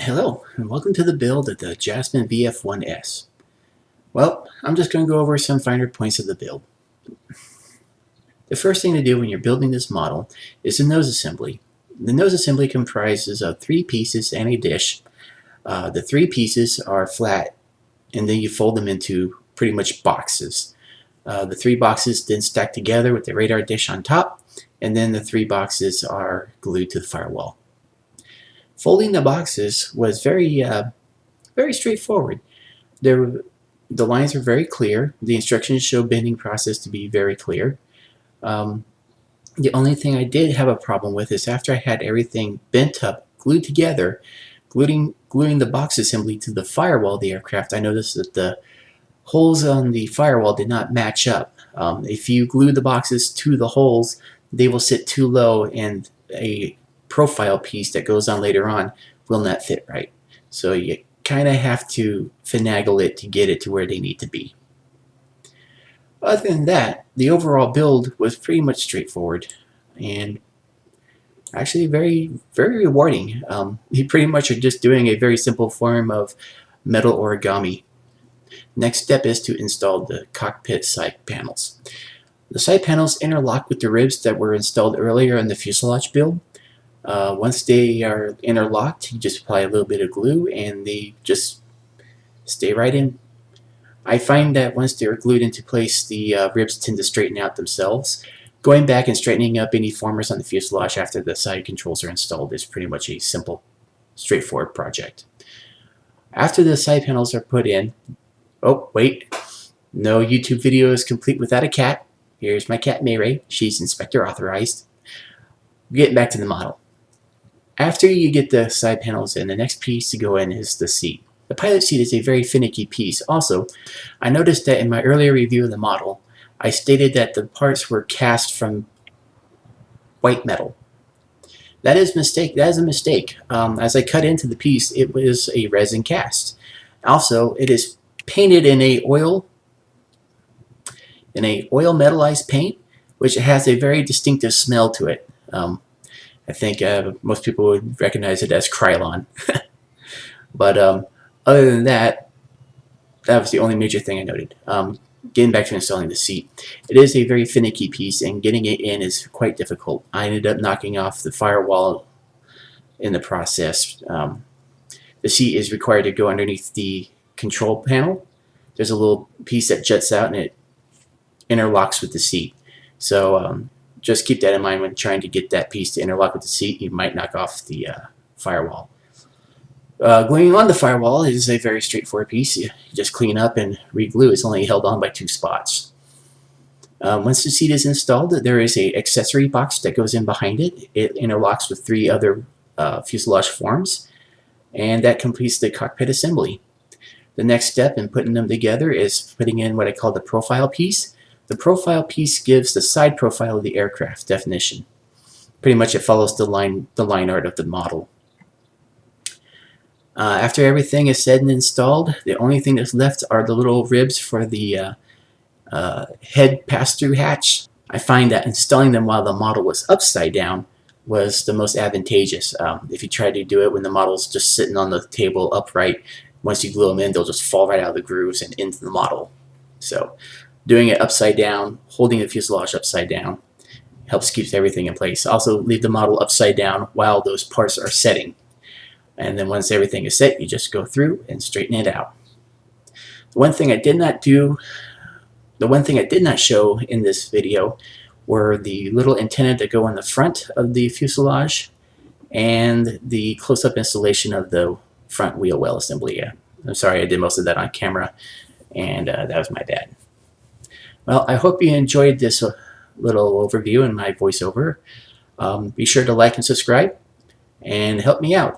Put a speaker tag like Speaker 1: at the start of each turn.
Speaker 1: Hello, and welcome to the build of the Jasmine VF1S. Well, I'm just going to go over some finer points of the build. The first thing to do when you're building this model is the nose assembly. The nose assembly comprises of 3 pieces and a dish. The 3 pieces are flat, and then you fold them into pretty much boxes. The 3 boxes then stack together with the radar dish on top, and then the 3 boxes are glued to the firewall. Folding the boxes was very straightforward. The lines were very clear. The instructions show bending process to be very clear. The only thing I did have a problem with is after I had everything bent up, glued together, gluing the box assembly to the firewall of the aircraft, I noticed that the holes on the firewall did not match up. If you glue the boxes to the holes, they will sit too low, and a profile piece that goes on later on will not fit right. So you kind of have to finagle it to get it to where they need to be. Other than that, the overall build was pretty much straightforward and actually very rewarding. You pretty much are just doing a very simple form of metal origami. Next step is to install the cockpit side panels. The side panels interlock with the ribs that were installed earlier in the fuselage build. Once they are interlocked, you just apply a little bit of glue and they just stay right in. I find that once they're glued into place, the ribs tend to straighten out themselves. Going back and straightening up any formers on the fuselage after the side controls are installed is pretty much a simple, straightforward project. After the side panels are put in, oh wait, no YouTube video is complete without a cat. Here's my cat Mayray. She's inspector authorized. Getting back to the model. After you get the side panels in, the next piece to go in is the seat. The pilot seat is a very finicky piece. Also, I noticed that in my earlier review of the model, I stated that the parts were cast from white metal. That is a mistake. As I cut into the piece, it was a resin cast. Also, it is painted in a oil metallized paint, which has a very distinctive smell to it. I think most people would recognize it as Krylon. But other than that, that was the only major thing I noted. Getting back to installing the seat. It is a very finicky piece, and getting it in is quite difficult. I ended up knocking off the firewall in the process. The seat is required to go underneath the control panel. There's a little piece that juts out and it interlocks with the seat. So just keep that in mind when trying to get that piece to interlock with the seat. You might knock off the firewall. Gluing on the firewall is a very straightforward piece. You just clean up and re-glue. It's only held on by 2 spots. Once the seat is installed, there is an accessory box that goes in behind it. It interlocks with 3 other fuselage forms, and that completes the cockpit assembly. The next step in putting them together is putting in what I call the profile piece. The profile piece gives the side profile of the aircraft definition. Pretty much it follows the line art of the model. After everything is said and installed, the only thing that's left are the little ribs for the head pass-through hatch. I find that installing them while the model was upside down was the most advantageous. If you try to do it when the model's just sitting on the table upright, once you glue them in, they'll just fall right out of the grooves and into the model. So doing it upside down, holding the fuselage upside down, helps keep everything in place. Also, leave the model upside down while those parts are setting. And then once everything is set, you just go through and straighten it out. The one thing I did not show in this video were the little antennae that go on the front of the fuselage and the close-up installation of the front wheel well assembly. I'm sorry, I did most of that on camera, and that was my bad. Well, I hope you enjoyed this little overview and my voiceover. Be sure to like and subscribe and help me out.